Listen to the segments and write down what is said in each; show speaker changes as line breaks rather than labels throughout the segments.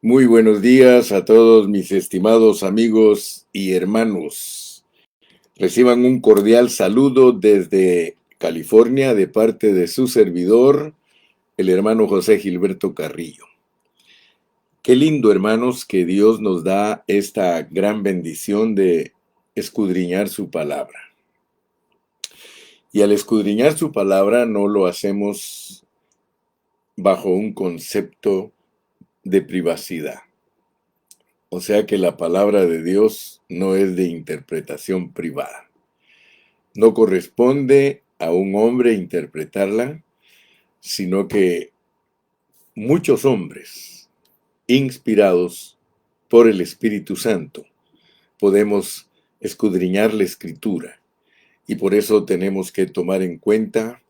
Muy buenos días a todos mis estimados amigos y hermanos. Reciban un cordial saludo desde California de parte de su servidor, el hermano José Gilberto Carrillo. Qué lindo, hermanos, que Dios nos da esta gran bendición de escudriñar su palabra. Y al escudriñar su palabra no lo hacemos bajo un concepto de privacidad. O sea que la palabra de Dios no es de interpretación privada. No corresponde a un hombre interpretarla, sino que muchos hombres, inspirados por el Espíritu Santo, podemos escudriñar la Escritura. Y por eso tenemos que tomar en cuenta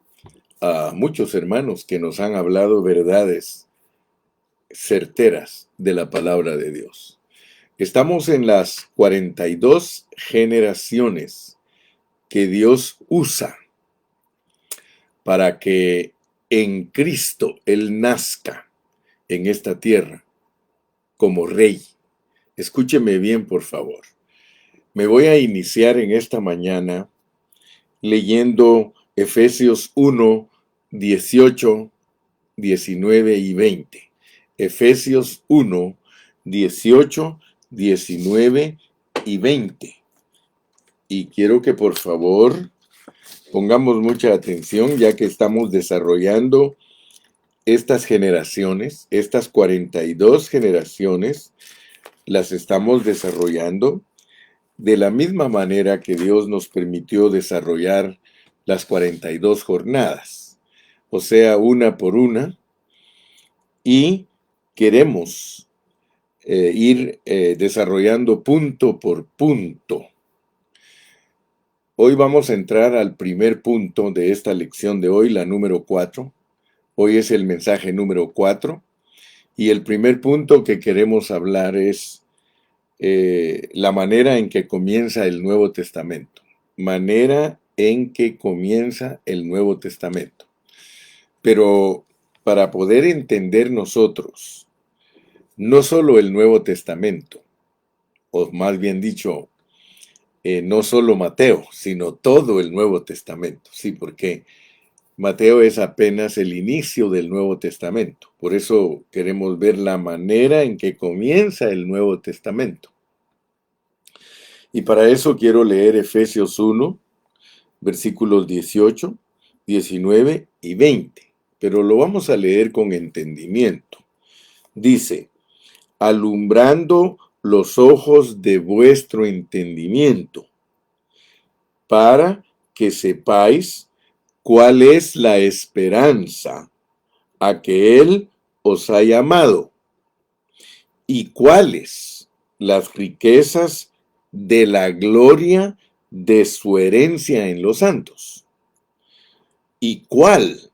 a muchos hermanos que nos han hablado verdades certeras de la palabra de Dios. Estamos en las 42 generaciones que Dios usa para que en Cristo Él nazca en esta tierra como rey. Escúcheme bien, por favor. Me voy a iniciar en esta mañana leyendo Efesios 1, 18, 19 y 20. Efesios 1, 18, 19 y 20. Y quiero que por favor pongamos mucha atención, ya que estamos desarrollando estas generaciones, estas 42 generaciones, las estamos desarrollando de la misma manera que Dios nos permitió desarrollar las 42 jornadas, o sea, una por una, y queremos ir desarrollando punto por punto. Hoy vamos a entrar al primer punto de esta lección de hoy, la número 4. Hoy es el mensaje número 4. Y el primer punto que queremos hablar es la manera en que comienza el Nuevo Testamento. Manera en que comienza el Nuevo Testamento. Pero para poder entender nosotros, no solo el Nuevo Testamento, o más bien dicho, no solo Mateo, sino todo el Nuevo Testamento. Sí, porque Mateo es apenas el inicio del Nuevo Testamento. Por eso queremos ver la manera en que comienza el Nuevo Testamento. Y para eso quiero leer Efesios 1, versículos 18, 19 y 20. Pero lo vamos a leer con entendimiento. Dice, alumbrando los ojos de vuestro entendimiento, para que sepáis cuál es la esperanza a que Él os ha llamado, y cuáles las riquezas de la gloria de su herencia en los santos, y cuál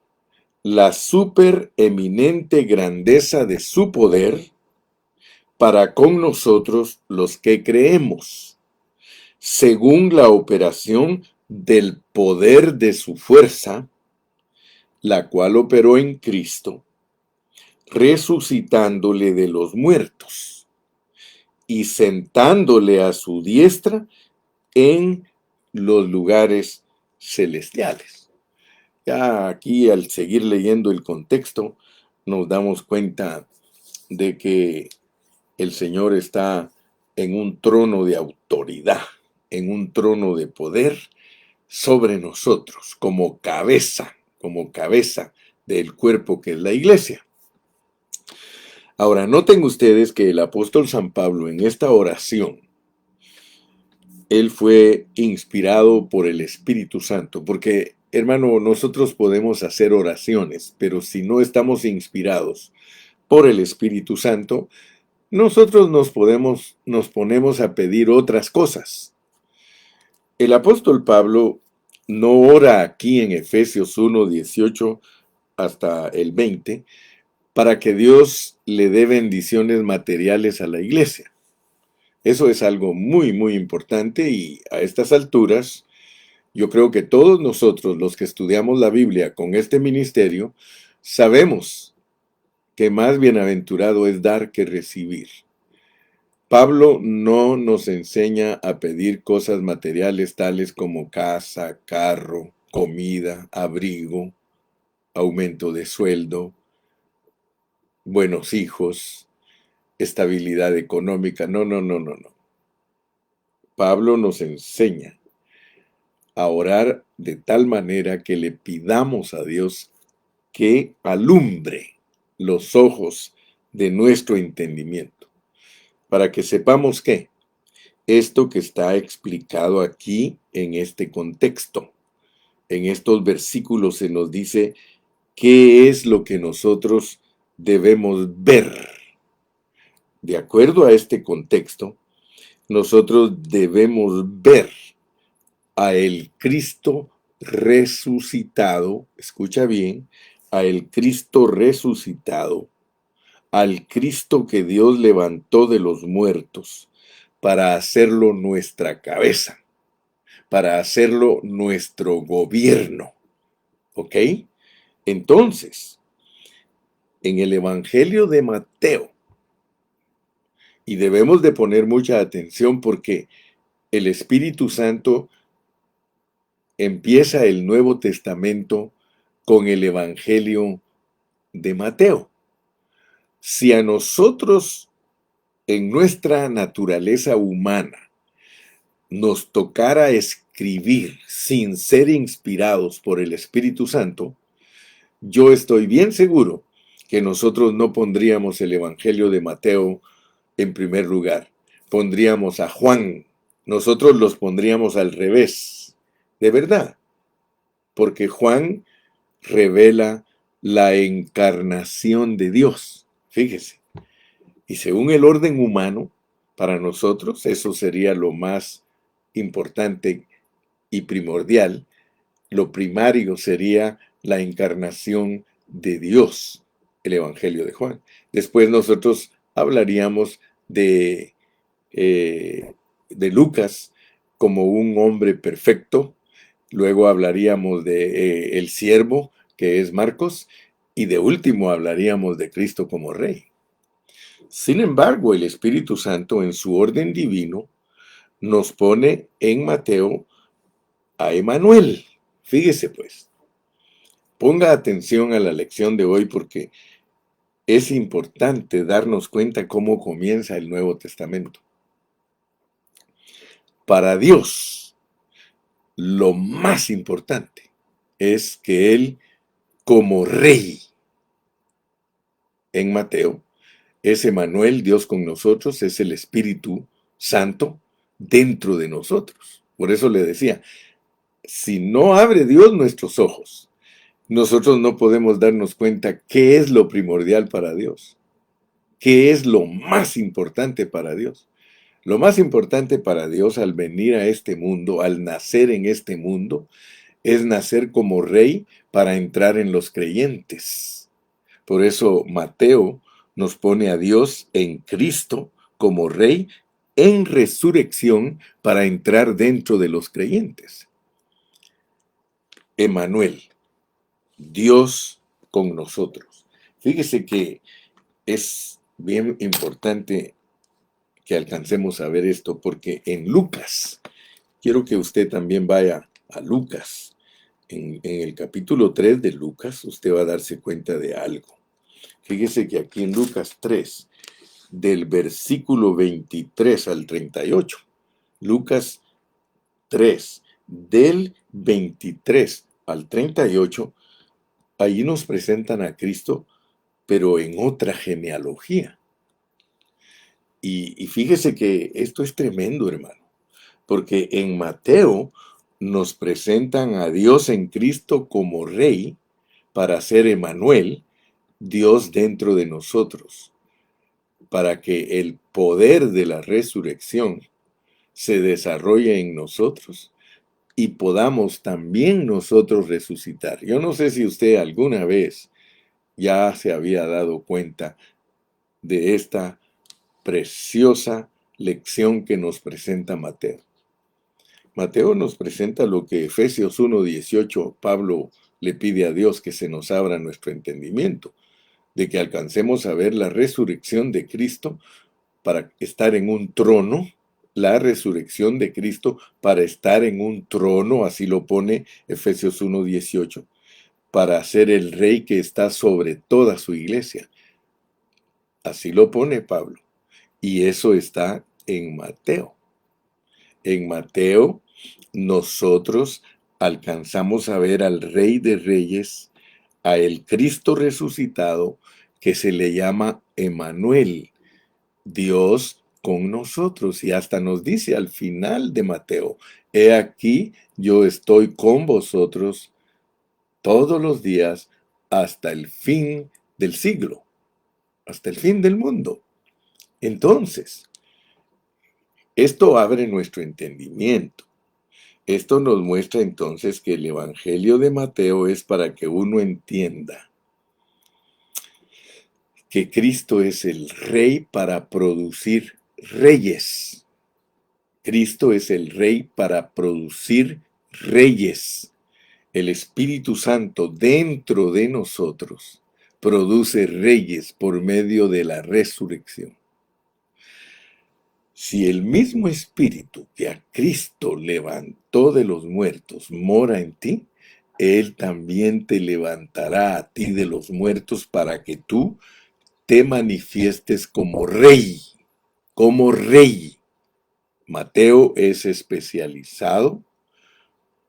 la supereminente grandeza de su poder para con nosotros los que creemos, según la operación del poder de su fuerza, la cual operó en Cristo, resucitándole de los muertos y sentándole a su diestra en los lugares celestiales. Ya aquí, al seguir leyendo el contexto, nos damos cuenta de que el Señor está en un trono de autoridad, en un trono de poder sobre nosotros, como cabeza del cuerpo que es la iglesia. Ahora, noten ustedes que el apóstol San Pablo en esta oración, él fue inspirado por el Espíritu Santo, porque, hermano, nosotros podemos hacer oraciones, pero si no estamos inspirados por el Espíritu Santo, nosotros nos ponemos a pedir otras cosas. El apóstol Pablo no ora aquí en Efesios 1, 18 hasta el 20 para que Dios le dé bendiciones materiales a la iglesia. Eso es algo muy, muy importante y a estas alturas yo creo que todos nosotros los que estudiamos la Biblia con este ministerio sabemos que más bienaventurado es dar que recibir. Pablo no nos enseña a pedir cosas materiales tales como casa, carro, comida, abrigo, aumento de sueldo, buenos hijos, estabilidad económica. No, no, no, no, no. Pablo nos enseña a orar de tal manera que le pidamos a Dios que alumbre los ojos de nuestro entendimiento, para que sepamos que esto que está explicado aquí en este contexto, en estos versículos se nos dice qué es lo que nosotros debemos ver. De acuerdo a este contexto, nosotros debemos ver a el Cristo resucitado, escucha bien, a el Cristo resucitado, al Cristo que Dios levantó de los muertos para hacerlo nuestra cabeza, para hacerlo nuestro gobierno. ¿Ok? Entonces, en el Evangelio de Mateo, y debemos de poner mucha atención porque el Espíritu Santo empieza el Nuevo Testamento con el Evangelio de Mateo. Si a nosotros, en nuestra naturaleza humana, nos tocara escribir sin ser inspirados por el Espíritu Santo, yo estoy bien seguro que nosotros no pondríamos el Evangelio de Mateo en primer lugar. Pondríamos a Juan. Nosotros los pondríamos al revés. De verdad. Porque Juan revela la encarnación de Dios. Fíjese. Y según el orden humano, para nosotros eso sería lo más importante y primordial. Lo primario sería la encarnación de Dios, el Evangelio de Juan. Después nosotros hablaríamos de, de Lucas como un hombre perfecto. Luego hablaríamos de el siervo, que es Marcos, y de último hablaríamos de Cristo como Rey. Sin embargo, el Espíritu Santo, en su orden divino, nos pone en Mateo a Emanuel. Fíjese pues, ponga atención a la lección de hoy porque es importante darnos cuenta cómo comienza el Nuevo Testamento. Para Dios, lo más importante es que Él, como Rey, en Mateo, es Emanuel, Dios con nosotros, es el Espíritu Santo dentro de nosotros. Por eso le decía, si no abre Dios nuestros ojos, nosotros no podemos darnos cuenta qué es lo primordial para Dios, qué es lo más importante para Dios. Lo más importante para Dios al venir a este mundo, al nacer en este mundo, es nacer como rey para entrar en los creyentes. Por eso Mateo nos pone a Dios en Cristo como rey en resurrección para entrar dentro de los creyentes. Emanuel, Dios con nosotros. Fíjese que es bien importante que alcancemos a ver esto, porque en Lucas, quiero que usted también vaya a Lucas. En el capítulo 3 de Lucas, usted va a darse cuenta de algo. Fíjese que aquí en Lucas 3, del versículo 23 al 38, Lucas 3, del 23 al 38, ahí nos presentan a Cristo, pero en otra genealogía. Y fíjese que esto es tremendo, hermano, porque en Mateo nos presentan a Dios en Cristo como Rey para ser Emanuel, Dios dentro de nosotros, para que el poder de la resurrección se desarrolle en nosotros y podamos también nosotros resucitar. Yo no sé si usted alguna vez ya se había dado cuenta de esta preciosa lección que nos presenta Mateo. Mateo nos presenta lo que Efesios 1:18 Pablo le pide a Dios, que se nos abra nuestro entendimiento. de que alcancemos a ver la resurrección de Cristo para estar en un trono, la resurrección de Cristo para estar en un trono, así lo pone Efesios 1:18, para ser el rey que está sobre toda su iglesia. Así lo pone Pablo. Y eso está en Mateo. En Mateo, nosotros alcanzamos a ver al Rey de Reyes, a el Cristo resucitado, que se le llama Emmanuel, Dios con nosotros. Y hasta nos dice al final de Mateo, he aquí, yo estoy con vosotros todos los días hasta el fin del siglo, hasta el fin del mundo. Entonces, esto abre nuestro entendimiento. Esto nos muestra entonces que el Evangelio de Mateo es para que uno entienda que Cristo es el Rey para producir reyes. Cristo es el Rey para producir reyes. El Espíritu Santo dentro de nosotros produce reyes por medio de la resurrección. Si el mismo Espíritu que a Cristo levantó de los muertos mora en ti, Él también te levantará a ti de los muertos para que tú te manifiestes como rey, como rey. Mateo es especializado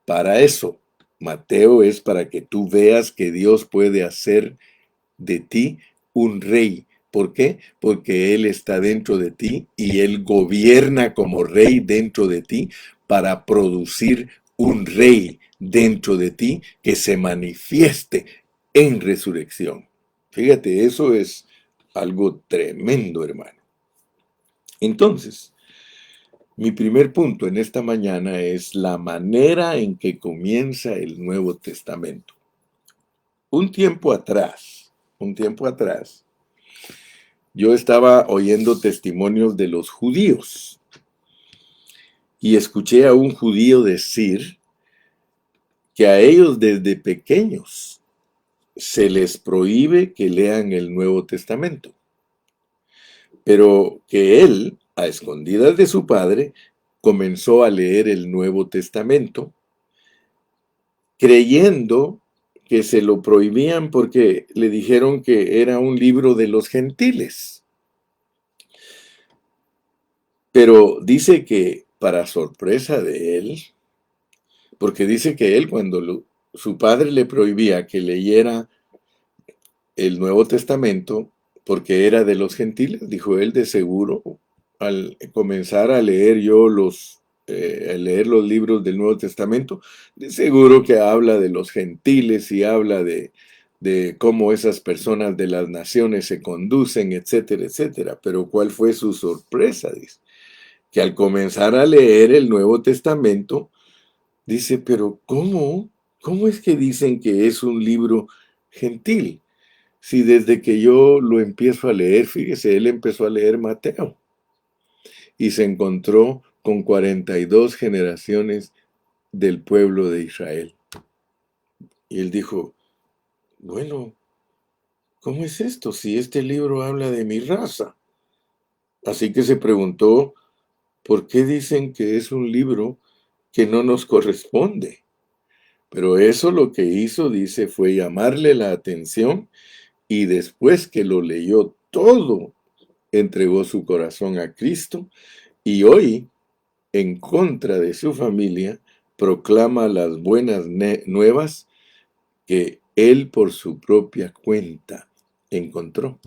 para eso. Mateo es para que tú veas que Dios puede hacer de ti un rey. ¿Por qué? Porque Él está dentro de ti y Él gobierna como rey dentro de ti para producir un rey dentro de ti que se manifieste en resurrección. Fíjate, eso es algo tremendo, hermano. Entonces, mi primer punto en esta mañana es la manera en que comienza el Nuevo Testamento. Un tiempo atrás, yo estaba oyendo testimonios de los judíos y escuché a un judío decir que a ellos desde pequeños se les prohíbe que lean el Nuevo Testamento, pero que él, a escondidas de su padre, comenzó a leer el Nuevo Testamento, creyendo que se lo prohibían porque le dijeron que era un libro de los gentiles. Pero dice que, para sorpresa de él, porque dice que él cuando su padre le prohibía que leyera el Nuevo Testamento, porque era de los gentiles, dijo él, de seguro, al comenzar a leer yo a leer los libros del Nuevo Testamento, de seguro que habla de los gentiles y habla de cómo esas personas de las naciones se conducen, etcétera, etcétera. Pero ¿cuál fue su sorpresa? Dice que al comenzar a leer el Nuevo Testamento, dice, pero ¿cómo? ¿Cómo es que dicen que es un libro gentil? Si desde que yo lo empiezo a leer, fíjese, él empezó a leer Mateo y se encontró con 42 generaciones del pueblo de Israel. Y él dijo, bueno, ¿cómo es esto si este libro habla de mi raza? Así que se preguntó, ¿por qué dicen que es un libro que no nos corresponde? Pero eso lo que hizo, dice, fue llamarle la atención y después que lo leyó todo, entregó su corazón a Cristo y hoy, en contra de su familia, proclama las buenas nuevas que él por su propia cuenta encontró.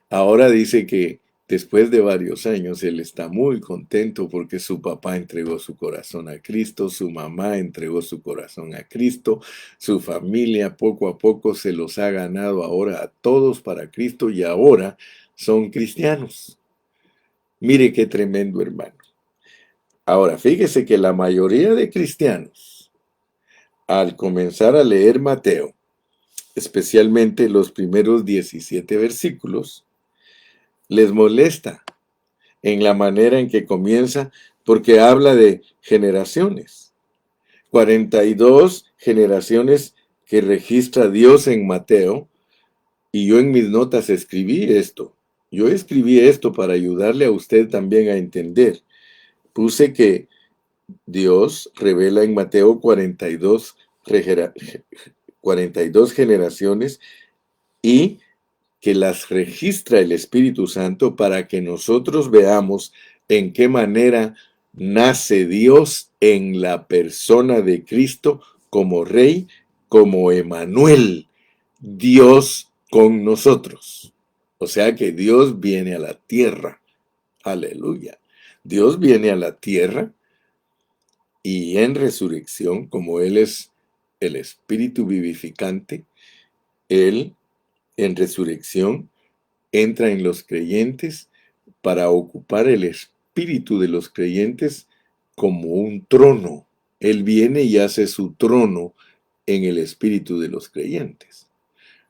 Ahora dice que después de varios años él está muy contento porque su papá entregó su corazón a Cristo, su mamá entregó su corazón a Cristo, su familia poco a poco se los ha ganado ahora a todos para Cristo y ahora son cristianos. Mire qué tremendo, hermano. Ahora, fíjese que la mayoría de cristianos, al comenzar a leer Mateo, especialmente los primeros 17 versículos, les molesta en la manera en que comienza, porque habla de generaciones. 42 generaciones que registra Dios en Mateo, Y yo en mis notas escribí esto. Yo escribí esto para ayudarle a usted también a entender. Puse que Dios revela en Mateo 42 generaciones y que las registra el Espíritu Santo para que nosotros veamos en qué manera nace Dios en la persona de Cristo como Rey, como Emanuel, Dios con nosotros. O sea que Dios viene a la tierra. Aleluya. Dios viene a la tierra y en resurrección, como Él es el Espíritu vivificante, Él en resurrección entra en los creyentes para ocupar el espíritu de los creyentes como un trono. Él viene y hace su trono en el espíritu de los creyentes.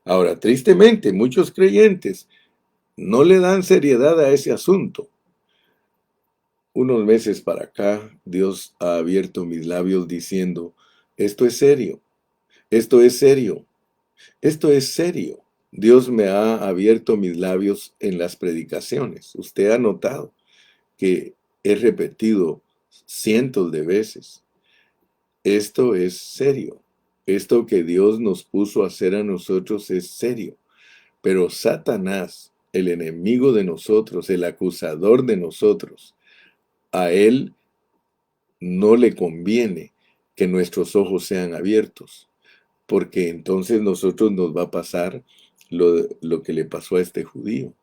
Ahora, tristemente, muchos creyentes no le dan seriedad a ese asunto. Unos meses para acá, Dios ha abierto mis labios diciendo, esto es serio, esto es serio, esto es serio. Dios me ha abierto mis labios en las predicaciones. Usted ha notado que he repetido cientos de veces. Esto es serio. Esto que Dios nos puso a hacer a nosotros es serio. Pero Satanás, el enemigo de nosotros, el acusador de nosotros, a él no le conviene que nuestros ojos sean abiertos, porque entonces nosotros nos va a pasar lo que le pasó a este judío.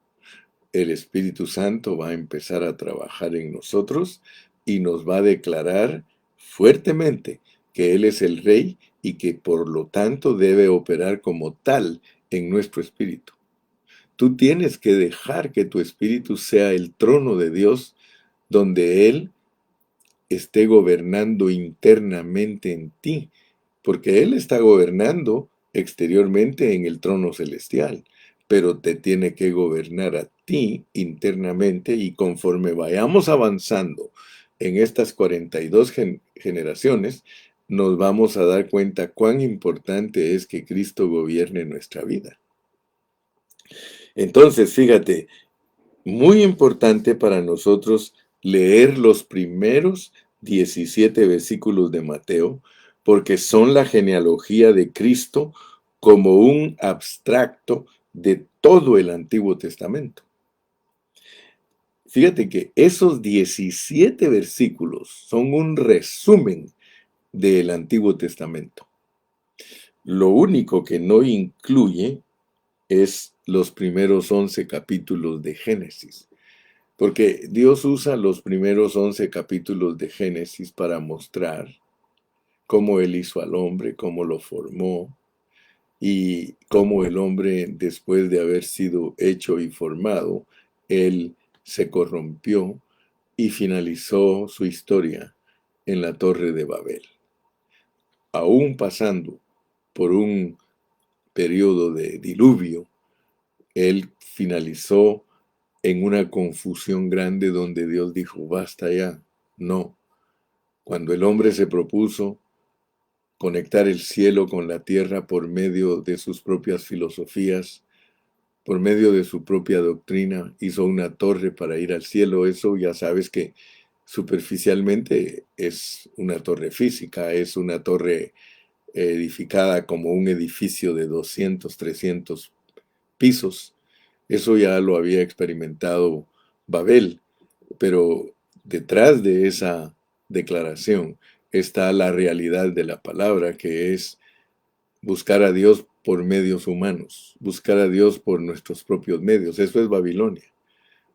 El Espíritu Santo va a empezar a trabajar en nosotros y nos va a declarar fuertemente que Él es el Rey y que por lo tanto debe operar como tal en nuestro espíritu. Tú tienes que dejar que tu espíritu sea el trono de Dios donde Él esté gobernando internamente en ti, porque Él está gobernando exteriormente en el trono celestial, pero te tiene que gobernar a ti internamente y conforme vayamos avanzando en estas 42 generaciones, nos vamos a dar cuenta cuán importante es que Cristo gobierne nuestra vida. Entonces, fíjate, muy importante para nosotros leer los primeros 17 versículos de Mateo, porque son la genealogía de Cristo como un abstracto de todo el Antiguo Testamento. Fíjate que esos 17 versículos son un resumen del Antiguo Testamento. Lo único que no incluye es los primeros 11 capítulos de Génesis. Porque Dios usa los primeros 11 capítulos de Génesis para mostrar cómo Él hizo al hombre, cómo lo formó y cómo el hombre, después de haber sido hecho y formado, Él se corrompió y finalizó su historia en la Torre de Babel. Aún pasando por un periodo de diluvio, Él finalizó en una confusión grande donde Dios dijo, basta ya. No. Cuando el hombre se propuso conectar el cielo con la tierra por medio de sus propias filosofías, por medio de su propia doctrina, hizo una torre para ir al cielo. Eso ya sabes que superficialmente es una torre física, es una torre edificada como un edificio de 200, 300 pisos. Eso ya lo había experimentado Babel, pero detrás de esa declaración está la realidad de la palabra, que es buscar a Dios por medios humanos, buscar a Dios por nuestros propios medios. Eso es Babilonia.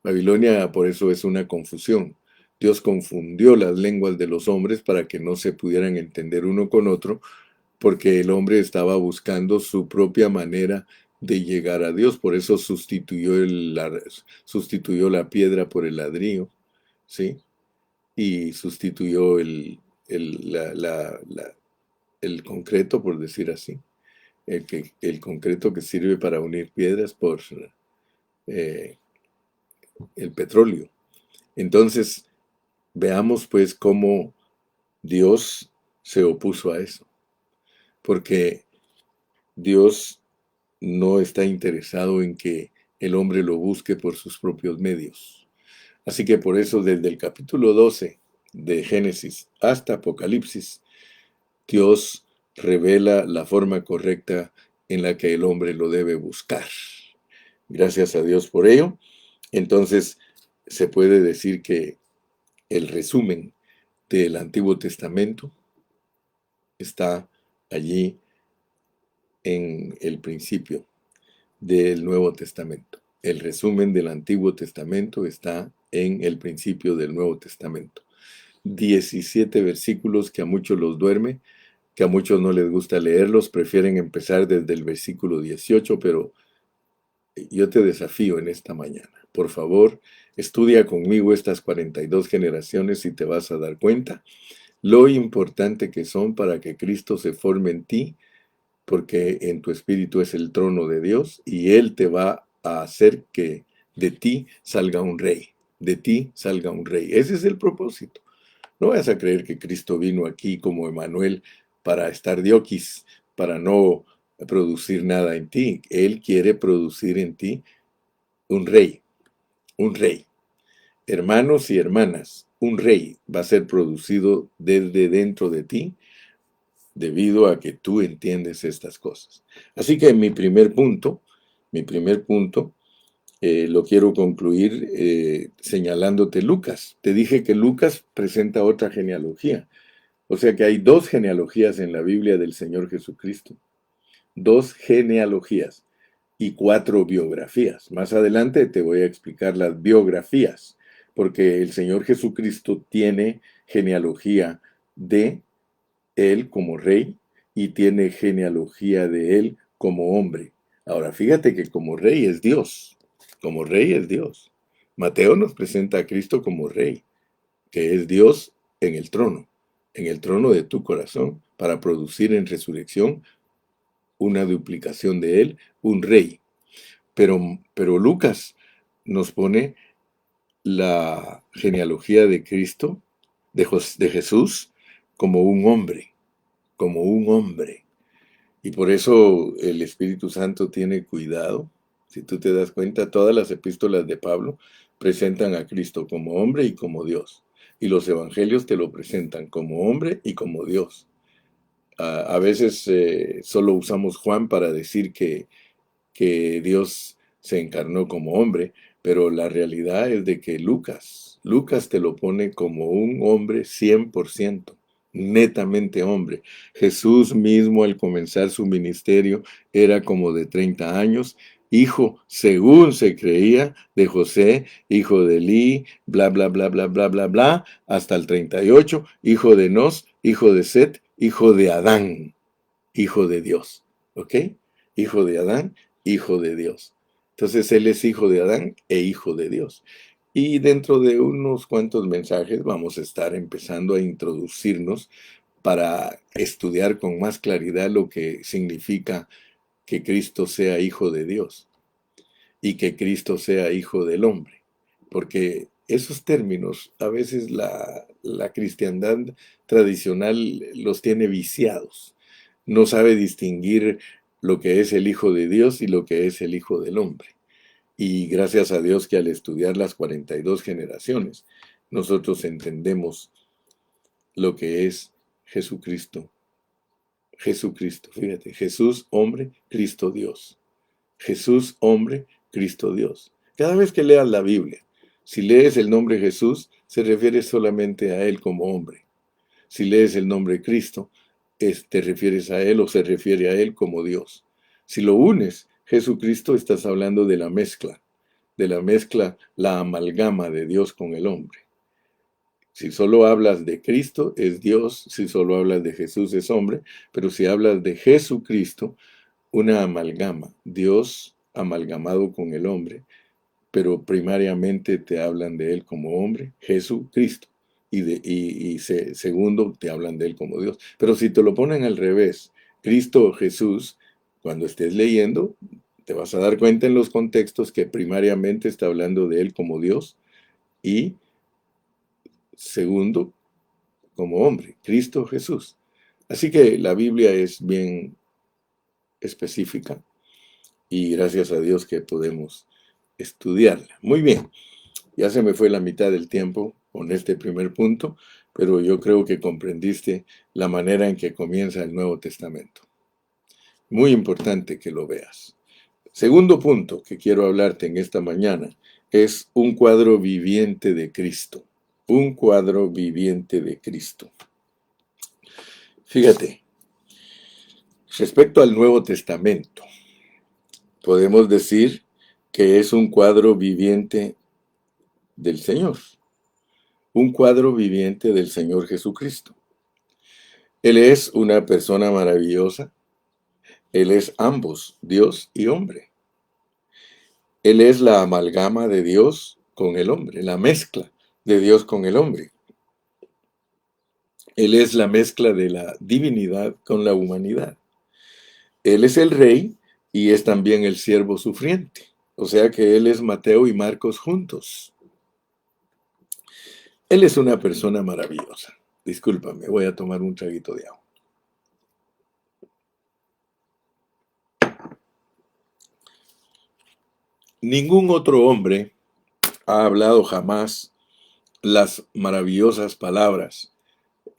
Babilonia por eso es una confusión. Dios confundió las lenguas de los hombres para que no se pudieran entender uno con otro, porque el hombre estaba buscando su propia manera de llegar a Dios. Por eso sustituyó la piedra por el ladrillo, ¿sí? Y sustituyó el concreto, por decir así. El concreto que sirve para unir piedras por eh, el petróleo. Entonces, veamos pues cómo Dios se opuso a eso. Porque Dios no está interesado en que el hombre lo busque por sus propios medios. Así que por eso desde el capítulo 12 de Génesis hasta Apocalipsis, Dios revela la forma correcta en la que el hombre lo debe buscar. Gracias a Dios por ello. Entonces, se puede decir que el resumen del Antiguo Testamento está allí en el principio del Nuevo Testamento. El resumen del Antiguo Testamento está en el principio del Nuevo Testamento. 17 versículos que a muchos los duerme, que a muchos no les gusta leerlos, prefieren empezar desde el versículo 18, pero yo te desafío en esta mañana. Por favor, estudia conmigo estas 42 generaciones y te vas a dar cuenta lo importante que son para que Cristo se forme en ti, porque en tu espíritu es el trono de Dios y Él te va a hacer que de ti salga un rey, de ti salga un rey. Ese es el propósito. No vas a creer que Cristo vino aquí como Emanuel para estar dioquis, para no producir nada en ti. Él quiere producir en ti un rey, un rey. Hermanos y hermanas, un rey va a ser producido desde dentro de ti debido a que tú entiendes estas cosas. Así que mi primer punto, lo quiero concluir señalándote Lucas. Te dije que Lucas presenta otra genealogía. O sea que hay dos genealogías en la Biblia del Señor Jesucristo. Dos genealogías y cuatro biografías. Más adelante te voy a explicar las biografías, porque el Señor Jesucristo tiene genealogía de Él como rey y tiene genealogía de Él como hombre. Ahora, fíjate que como rey es Dios, como rey es Dios. Mateo nos presenta a Cristo como rey, que es Dios en el trono de tu corazón, para producir en resurrección una duplicación de Él, un rey. Pero Lucas nos pone la genealogía de Cristo, de Jesús, como un hombre, como un hombre. Y por eso el Espíritu Santo tiene cuidado. Si tú te das cuenta, todas las epístolas de Pablo presentan a Cristo como hombre y como Dios. Y los evangelios te lo presentan como hombre y como Dios. A veces solo usamos Juan para decir que Dios se encarnó como hombre, pero la realidad es de que Lucas te lo pone como un hombre 100%, netamente hombre. Jesús mismo al comenzar su ministerio era como de 30 años, hijo, según se creía, de José, hijo de Elí, bla, bla, bla, bla, bla, bla, bla, hasta el 38, hijo de Nos, hijo de Set, hijo de Adán, hijo de Dios. ¿Ok? Hijo de Adán, hijo de Dios. Entonces Él es hijo de Adán e hijo de Dios. Y dentro de unos cuantos mensajes vamos a estar empezando a introducirnos para estudiar con más claridad lo que significa que Cristo sea hijo de Dios y que Cristo sea hijo del hombre. Porque esos términos a veces la cristiandad tradicional los tiene viciados. No sabe distinguir lo que es el Hijo de Dios y lo que es el Hijo del Hombre. Y gracias a Dios que al estudiar las 42 generaciones, nosotros entendemos lo que es Jesucristo. Jesucristo, fíjate, Jesús hombre, Cristo Dios. Jesús hombre, Cristo Dios. Cada vez que leas la Biblia, si lees el nombre Jesús, se refiere solamente a Él como hombre. Si lees el nombre Cristo, te refieres a Él o se refiere a Él como Dios. Si lo unes, Jesucristo, estás hablando de la mezcla, la amalgama de Dios con el hombre. Si solo hablas de Cristo, es Dios. Si solo hablas de Jesús, es hombre. Pero si hablas de Jesucristo, una amalgama, Dios amalgamado con el hombre, pero primariamente te hablan de Él como hombre, Jesucristo. Segundo, te hablan de Él como Dios. Pero si te lo ponen al revés, Cristo o Jesús, cuando estés leyendo, te vas a dar cuenta en los contextos que primariamente está hablando de Él como Dios y segundo, como hombre, Cristo Jesús. Así que la Biblia es bien específica y gracias a Dios que podemos estudiarla. Muy bien, ya se me fue la mitad del tiempo con este primer punto, pero yo creo que comprendiste la manera en que comienza el Nuevo Testamento. Muy importante que lo veas. Segundo punto que quiero hablarte en esta mañana es un cuadro viviente de Cristo. Un cuadro viviente de Cristo. Fíjate, respecto al Nuevo Testamento, podemos decir que es un cuadro viviente del Señor. Un cuadro viviente del Señor Jesucristo. Él es una persona maravillosa. Él es ambos, Dios y hombre. Él es la amalgama de Dios con el hombre, la mezcla de Dios con el hombre. Él es la mezcla de la divinidad con la humanidad. Él es el rey y es también el siervo sufriente. O sea que él es Mateo y Marcos juntos. Él es una persona maravillosa. Discúlpame, voy a tomar un traguito de agua. Ningún otro hombre ha hablado jamás las maravillosas palabras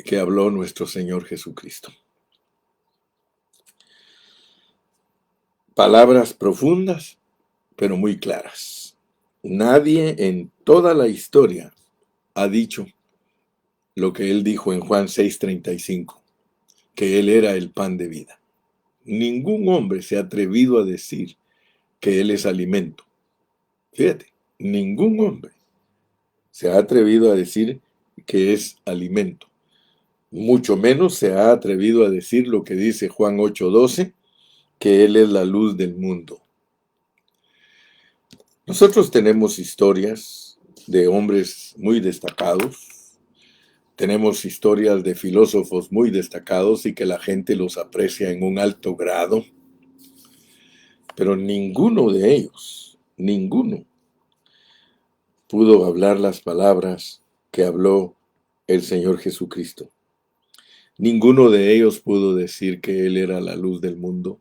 que habló nuestro Señor Jesucristo. Palabras profundas, pero muy claras. Nadie en toda la historia ha dicho lo que él dijo en Juan 6:35, que él era el pan de vida. Ningún hombre se ha atrevido a decir que él es alimento. Fíjate, ningún hombre se ha atrevido a decir que es alimento. Mucho menos se ha atrevido a decir lo que dice Juan 8:12, que él es la luz del mundo. Nosotros tenemos historias de hombres muy destacados, tenemos historias de filósofos muy destacados y que la gente los aprecia en un alto grado, pero ninguno de ellos, ninguno, pudo hablar las palabras que habló el Señor Jesucristo. Ninguno de ellos pudo decir que Él era la luz del mundo.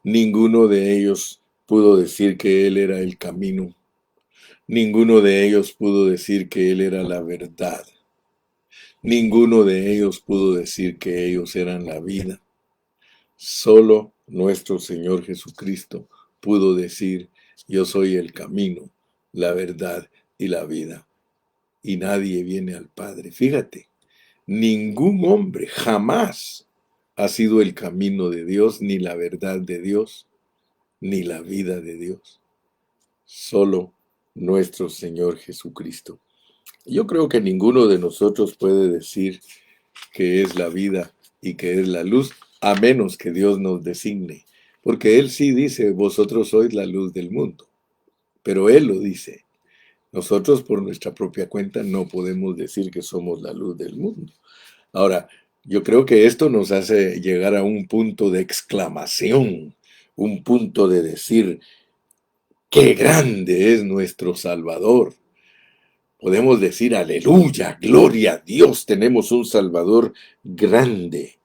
Ninguno de ellos pudo decir que Él era el camino. Ninguno de ellos pudo decir que Él era la verdad. Ninguno de ellos pudo decir que ellos eran la vida. Solo nuestro Señor Jesucristo pudo decir, yo soy el camino, la verdad y la vida. Y nadie viene al Padre. Fíjate, ningún hombre jamás ha sido el camino de Dios, ni la verdad de Dios, ni la vida de Dios. Solo nuestro Señor Jesucristo. Yo creo que ninguno de nosotros puede decir que es la vida y que es la luz, a menos que Dios nos designe. Porque Él sí dice, vosotros sois la luz del mundo. Pero Él lo dice. Nosotros por nuestra propia cuenta no podemos decir que somos la luz del mundo. Ahora, yo creo que esto nos hace llegar a un punto de exclamación, un punto de decir, ¡qué grande es nuestro Salvador! Podemos decir, aleluya, gloria a Dios, tenemos un Salvador grande.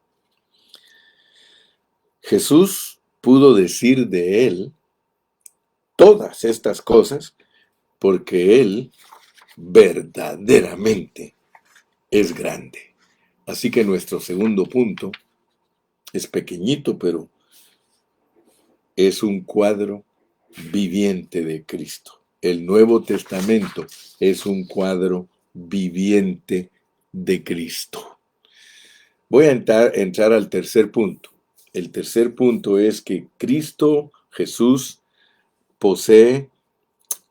Jesús pudo decir de Él todas estas cosas porque Él verdaderamente es grande. Así que nuestro segundo punto es pequeñito, pero es un cuadro viviente de Cristo. El Nuevo Testamento es un cuadro viviente de Cristo. Voy a entrar al tercer punto. El tercer punto es que Cristo Jesús posee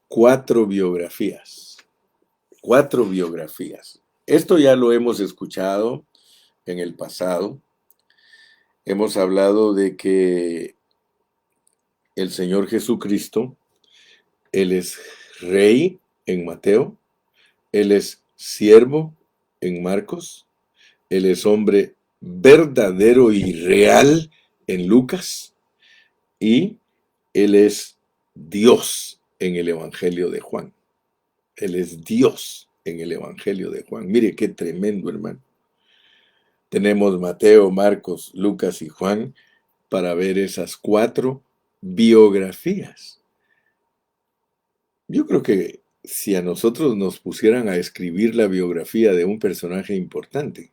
4 biografías. 4 biografías. Esto ya lo hemos escuchado en el pasado. Hemos hablado de que el Señor Jesucristo, Él es rey en Mateo, Él es siervo en Marcos, Él es hombre verdadero y real en Lucas, y Él es Dios en el Evangelio de Juan. Él es Dios en el Evangelio de Juan. Mire qué tremendo, hermano. Tenemos Mateo, Marcos, Lucas y Juan para ver esas 4 biografías. Yo creo que si a nosotros nos pusieran a escribir la biografía de un personaje importante,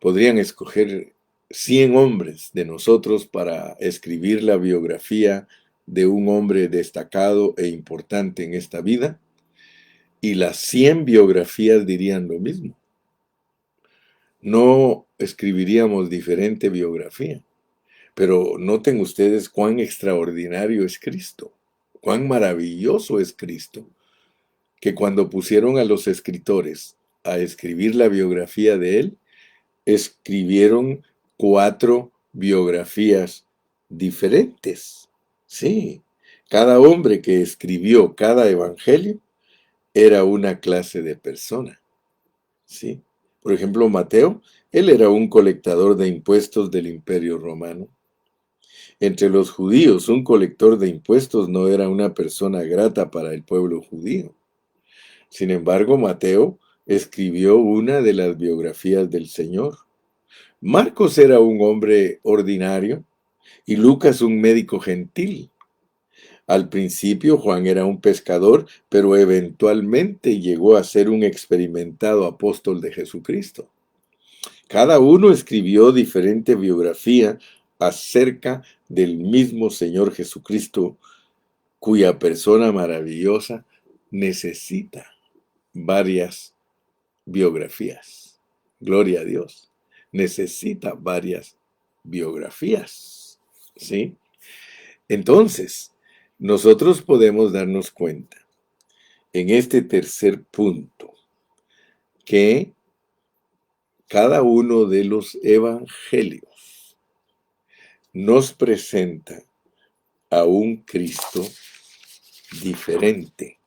podrían escoger 100 hombres de nosotros para escribir la biografía de un hombre destacado e importante en esta vida, y las 100 biografías dirían lo mismo. No escribiríamos diferente biografía, pero noten ustedes cuán extraordinario es Cristo, cuán maravilloso es Cristo, que cuando pusieron a los escritores a escribir la biografía de él, escribieron 4 biografías diferentes. Sí, cada hombre que escribió cada evangelio era una clase de persona. Sí. Por ejemplo, Mateo, él era un colectador de impuestos del Imperio Romano. Entre los judíos, un colector de impuestos no era una persona grata para el pueblo judío. Sin embargo, Mateo escribió una de las biografías del Señor. Marcos era un hombre ordinario y Lucas un médico gentil. Al principio Juan era un pescador, pero eventualmente llegó a ser un experimentado apóstol de Jesucristo. Cada uno escribió diferente biografía acerca del mismo Señor Jesucristo, cuya persona maravillosa necesita varias biografías. Gloria a Dios. Necesita varias biografías. ¿Sí? Entonces, nosotros podemos darnos cuenta en este tercer punto que cada uno de los evangelios nos presenta a un Cristo diferente,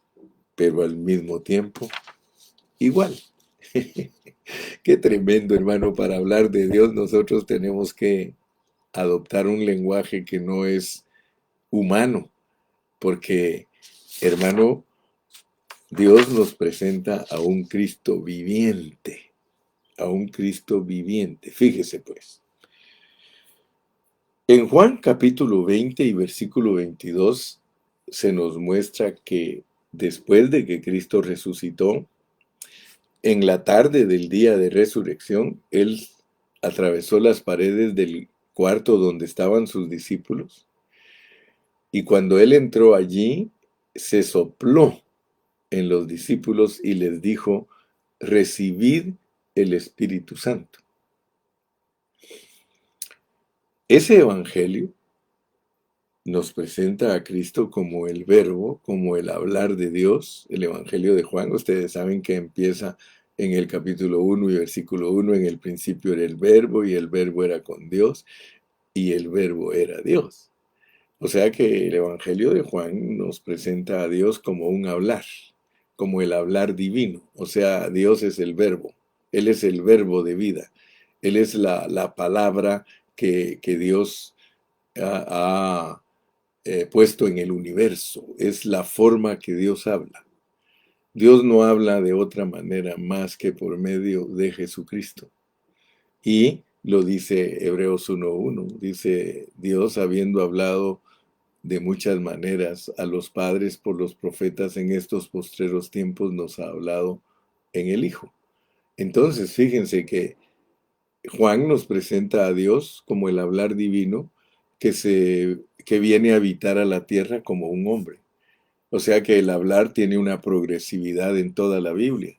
pero al mismo tiempo igual. Qué tremendo, hermano, para hablar de Dios nosotros tenemos que adoptar un lenguaje que no es humano, porque, hermano, Dios nos presenta a un Cristo viviente, a un Cristo viviente. Fíjese pues, en Juan capítulo 20 y versículo 22 se nos muestra que después de que Cristo resucitó, en la tarde del día de resurrección, Él atravesó las paredes del cuarto donde estaban sus discípulos, y cuando Él entró allí, se sopló en los discípulos y les dijo: recibid el Espíritu Santo. Ese evangelio nos presenta a Cristo como el verbo, como el hablar de Dios. El evangelio de Juan, ustedes saben que empieza en el capítulo 1 y versículo 1, en el principio era el verbo y el verbo era con Dios y el verbo era Dios. O sea que el evangelio de Juan nos presenta a Dios como un hablar, como el hablar divino. O sea, Dios es el verbo, Él es el verbo de vida, Él es la palabra que Dios ha puesto en el universo, es la forma que Dios habla. Dios no habla de otra manera más que por medio de Jesucristo. Y lo dice Hebreos 1:1, dice: Dios, habiendo hablado de muchas maneras a los padres por los profetas, en estos postreros tiempos nos ha hablado en el Hijo. Entonces, fíjense que Juan nos presenta a Dios como el hablar divino que viene a habitar a la tierra como un hombre. O sea que el hablar tiene una progresividad en toda la Biblia.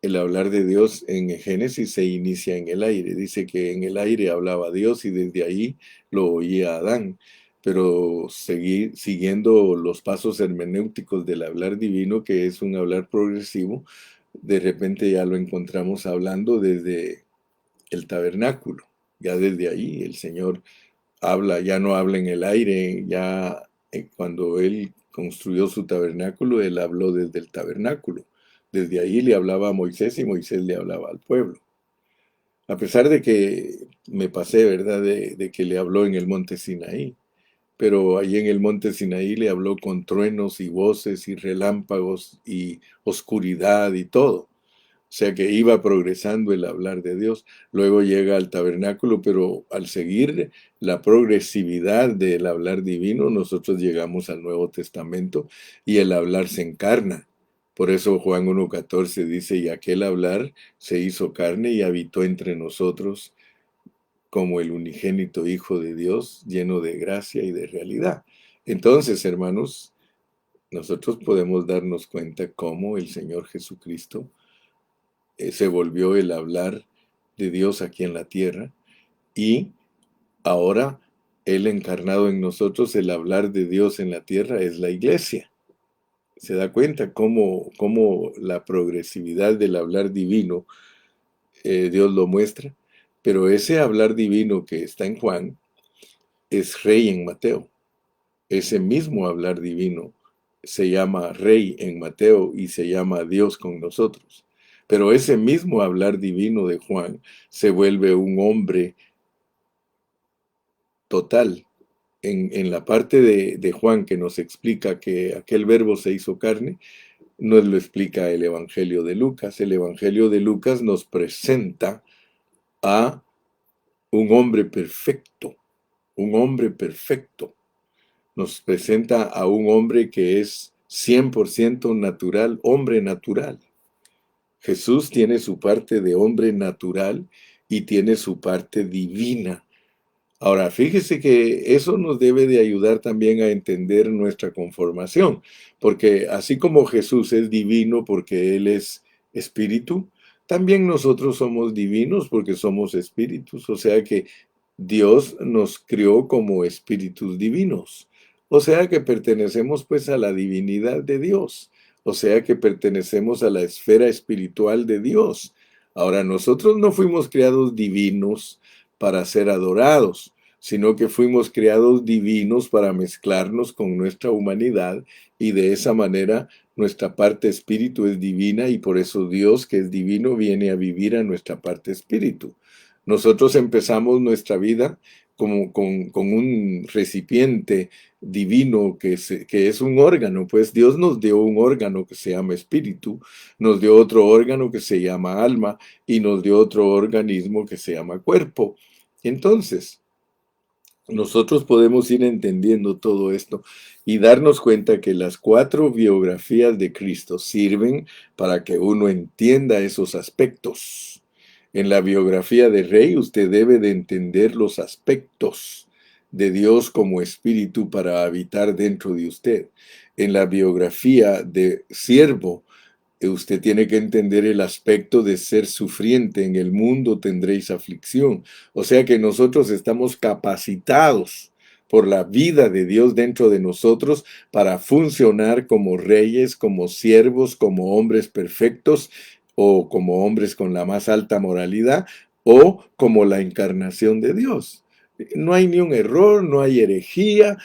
El hablar de Dios en Génesis se inicia en el aire. Dice que en el aire hablaba Dios y desde ahí lo oía Adán. Pero siguiendo los pasos hermenéuticos del hablar divino, que es un hablar progresivo, de repente ya lo encontramos hablando desde el tabernáculo. Ya desde ahí el Señor habla, ya no habla en el aire, ya cuando Él construyó su tabernáculo, Él habló desde el tabernáculo. Desde ahí le hablaba a Moisés y Moisés le hablaba al pueblo. A pesar de que me pasé, ¿verdad?, de que le habló en el monte Sinaí. Pero allí en el monte Sinaí le habló con truenos y voces y relámpagos y oscuridad y todo. O sea que iba progresando el hablar de Dios. Luego llega al tabernáculo, pero al seguir la progresividad del hablar divino, nosotros llegamos al Nuevo Testamento y el hablar se encarna. Por eso Juan 1:14 dice, y aquel hablar se hizo carne y habitó entre nosotros como el unigénito Hijo de Dios, lleno de gracia y de realidad. Entonces, hermanos, nosotros podemos darnos cuenta cómo el Señor Jesucristo se volvió el hablar de Dios aquí en la tierra y ahora Él encarnado en nosotros, el hablar de Dios en la tierra es la iglesia. Se da cuenta cómo la progresividad del hablar divino, Dios lo muestra, pero ese hablar divino que está en Juan es rey en Mateo. Ese mismo hablar divino se llama rey en Mateo y se llama Dios con nosotros. Pero ese mismo hablar divino de Juan se vuelve un hombre total. En la parte de Juan que nos explica que aquel verbo se hizo carne, nos lo explica el Evangelio de Lucas. El Evangelio de Lucas nos presenta a un hombre perfecto, un hombre perfecto. Nos presenta a un hombre que es 100% natural, hombre natural. Jesús tiene su parte de hombre natural y tiene su parte divina. Ahora, fíjese que eso nos debe de ayudar también a entender nuestra conformación, porque así como Jesús es divino porque Él es espíritu, también nosotros somos divinos porque somos espíritus, o sea que Dios nos crió como espíritus divinos, o sea que pertenecemos pues a la divinidad de Dios, o sea que pertenecemos a la esfera espiritual de Dios. Ahora, nosotros no fuimos creados divinos para ser adorados, sino que fuimos creados divinos para mezclarnos con nuestra humanidad y de esa manera nuestra parte espíritu es divina y por eso Dios, que es divino, viene a vivir a nuestra parte espíritu. Nosotros empezamos nuestra vida como con un recipiente divino que es un órgano, pues Dios nos dio un órgano que se llama espíritu, nos dio otro órgano que se llama alma y nos dio otro organismo que se llama cuerpo. Entonces, nosotros podemos ir entendiendo todo esto y darnos cuenta que las 4 biografías de Cristo sirven para que uno entienda esos aspectos. En la biografía de Rey usted debe de entender los aspectos de Dios como espíritu para habitar dentro de usted. En la biografía de Siervo usted tiene que entender el aspecto de ser sufriente. En el mundo tendréis aflicción. O sea que nosotros estamos capacitados por la vida de Dios dentro de nosotros para funcionar como reyes, como siervos, como hombres perfectos o como hombres con la más alta moralidad o como la encarnación de Dios. No hay ni un error, no hay herejía,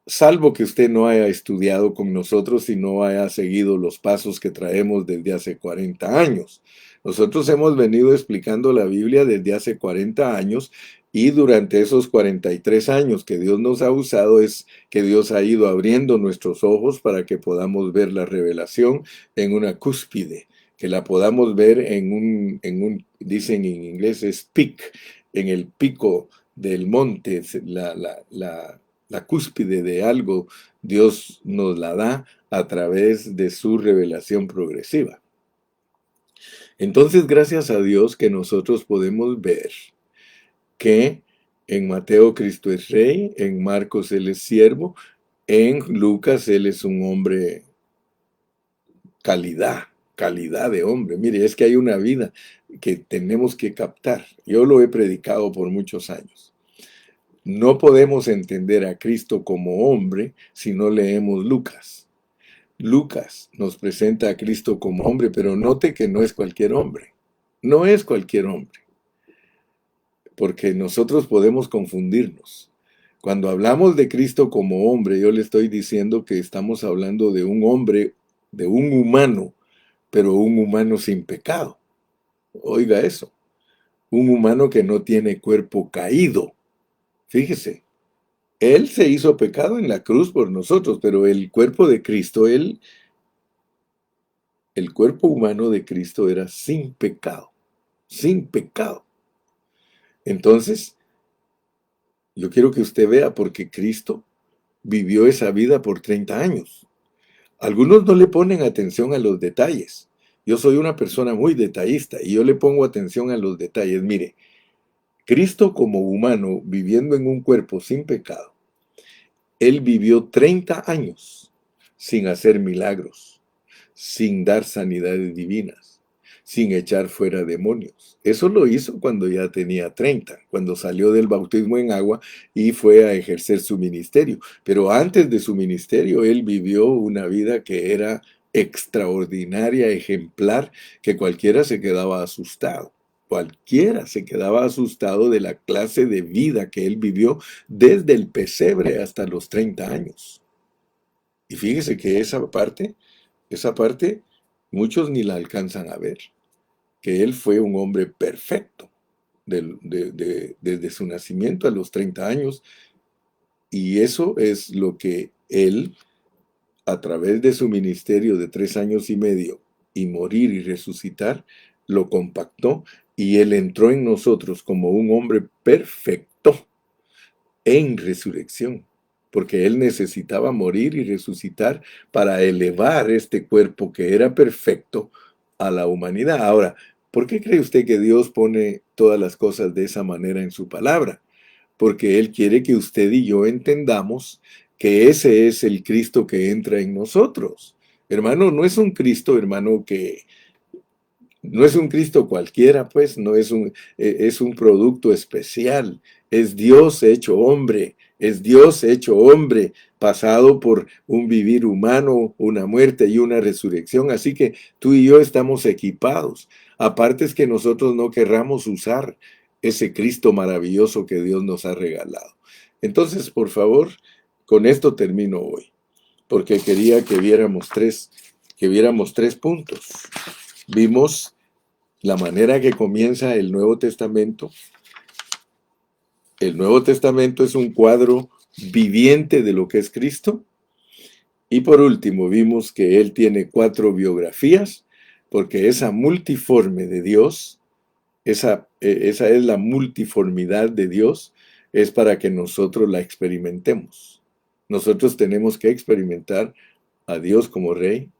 salvo que usted no haya estudiado con nosotros y no haya seguido los pasos que traemos desde hace 40 años. Nosotros hemos venido explicando la Biblia desde hace 40 años y durante esos 43 años que Dios nos ha usado es que Dios ha ido abriendo nuestros ojos para que podamos ver la revelación en una cúspide, que la podamos ver dicen en inglés es peak, en el pico del monte, la cúspide de algo, Dios nos la da a través de su revelación progresiva. Entonces, gracias a Dios que nosotros podemos ver que en Mateo Cristo es rey, en Marcos Él es siervo, en Lucas Él es un hombre calidad de hombre. Mire, es que hay una vida que tenemos que captar. Yo lo he predicado por muchos años. No podemos entender a Cristo como hombre si no leemos Lucas. Lucas nos presenta a Cristo como hombre, pero note que no es cualquier hombre. No es cualquier hombre, porque nosotros podemos confundirnos. Cuando hablamos de Cristo como hombre, yo le estoy diciendo que estamos hablando de un hombre, de un humano, pero un humano sin pecado. Oiga eso, un humano que no tiene cuerpo caído. Fíjese, Él se hizo pecado en la cruz por nosotros, pero el cuerpo de Cristo, Él El cuerpo humano de Cristo era sin pecado, sin pecado. Entonces, yo quiero que usted vea porque Cristo vivió esa vida por 30 años. Algunos no le ponen atención a los detalles. Yo soy una persona muy detallista y yo le pongo atención a los detalles. Mire, Cristo como humano viviendo en un cuerpo sin pecado, Él vivió 30 años sin hacer milagros, sin dar sanidades divinas, sin echar fuera demonios. Eso lo hizo cuando ya tenía 30, cuando salió del bautismo en agua y fue a ejercer su ministerio. Pero antes de su ministerio, él vivió una vida que era extraordinaria, ejemplar, que cualquiera se quedaba asustado. Cualquiera se quedaba asustado de la clase de vida que él vivió desde el pesebre hasta los 30 años. Y fíjese que esa parte, muchos ni la alcanzan a ver, que él fue un hombre perfecto desde su nacimiento a los 30 años, y eso es lo que él, a través de su ministerio de 3 años y medio, y morir y resucitar, lo compactó, y él entró en nosotros como un hombre perfecto en resurrección, porque él necesitaba morir y resucitar para elevar este cuerpo que era perfecto a la humanidad. Ahora, ¿por qué cree usted que Dios pone todas las cosas de esa manera en su palabra? Porque Él quiere que usted y yo entendamos que ese es el Cristo que entra en nosotros. Hermano, no es un Cristo, hermano, que no es un Cristo cualquiera, pues, no es es un producto especial. Es Dios hecho hombre, es Dios hecho hombre, pasado por un vivir humano, una muerte y una resurrección. Así que tú y yo estamos equipados. Aparte es que nosotros no querramos usar ese Cristo maravilloso que Dios nos ha regalado. Entonces, por favor, con esto termino hoy, porque quería que viéramos tres puntos. Vimos la manera que comienza el Nuevo Testamento. El Nuevo Testamento es un cuadro viviente de lo que es Cristo. Y por último, vimos que Él tiene 4 biografías, porque esa multiforme de Dios, esa es la multiformidad de Dios, es para que nosotros la experimentemos. Nosotros tenemos que experimentar a Dios como Rey,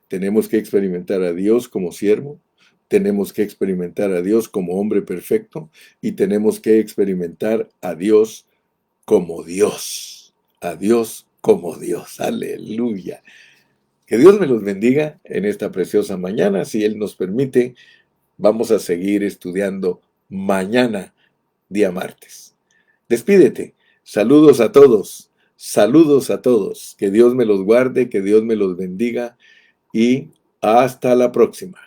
tenemos que experimentar a Dios como siervo, tenemos que experimentar a Dios como hombre perfecto y tenemos que experimentar a Dios como Dios. A Dios como Dios. Aleluya. Que Dios me los bendiga en esta preciosa mañana. Si Él nos permite, vamos a seguir estudiando mañana, día martes. Despídete. Saludos a todos. Saludos a todos. Que Dios me los guarde, que Dios me los bendiga y hasta la próxima.